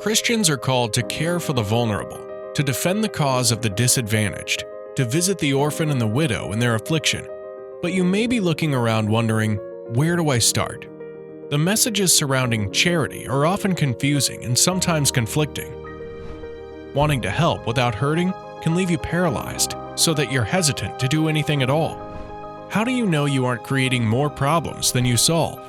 Christians are called to care for the vulnerable, to defend the cause of the disadvantaged, to visit the orphan and the widow in their affliction. But you may be looking around wondering, where do I start? The messages surrounding charity are often confusing and sometimes conflicting. Wanting to help without hurting can leave you paralyzed, so that you're hesitant to do anything at all. How do you know you aren't creating more problems than you solve?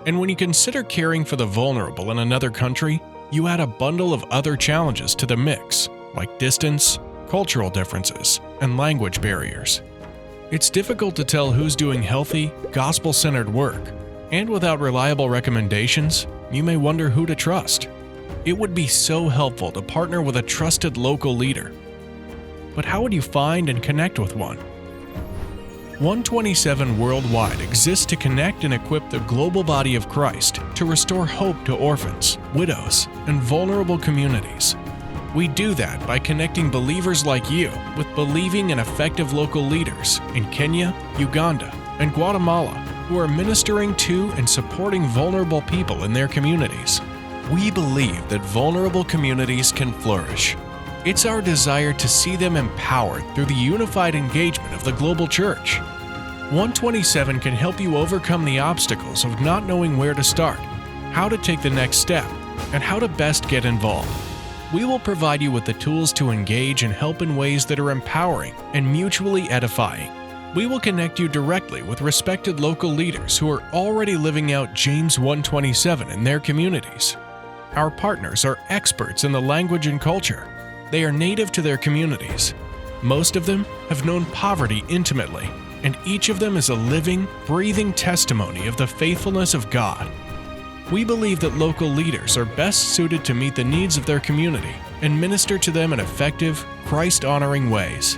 And when you consider caring for the vulnerable in another country, you add a bundle of other challenges to the mix, like distance, cultural differences, and language barriers. It's difficult to tell who's doing healthy, gospel-centered work, and without reliable recommendations, you may wonder who to trust. It would be so helpful to partner with a trusted local leader. But how would you find and connect with one? 127 Worldwide exists to connect and equip the global body of Christ to restore hope to orphans, widows, and vulnerable communities. We do that by connecting believers like you with believing and effective local leaders in Kenya, Uganda, and Guatemala who are ministering to and supporting vulnerable people in their communities. We believe that vulnerable communities can flourish. It's our desire to see them empowered through the unified engagement of the global church. 127 can help you overcome the obstacles of not knowing where to start, how to take the next step, and how to best get involved. We will provide you with the tools to engage and help in ways that are empowering and mutually edifying. We will connect you directly with respected local leaders who are already living out James 1:27 in their communities. Our partners are experts in the language and culture. They are native to their communities. Most of them have known poverty intimately, and each of them is a living, breathing testimony of the faithfulness of God. We believe that local leaders are best suited to meet the needs of their community and minister to them in effective, Christ-honoring ways.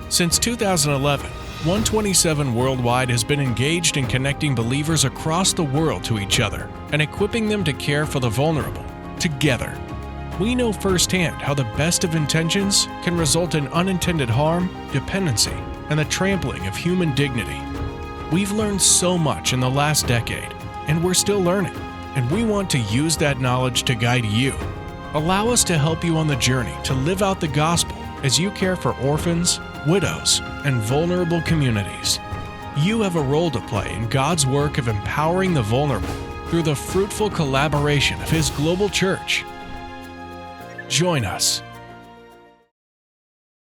Since 2011, 127 Worldwide has been engaged in connecting believers across the world to each other and equipping them to care for the vulnerable, together. We know firsthand how the best of intentions can result in unintended harm, dependency, and the trampling of human dignity. We've learned so much in the last decade, and we're still learning, and we want to use that knowledge to guide you. Allow us to help you on the journey to live out the gospel as you care for orphans, widows, and vulnerable communities. You have a role to play in God's work of empowering the vulnerable through the fruitful collaboration of His global church. Join us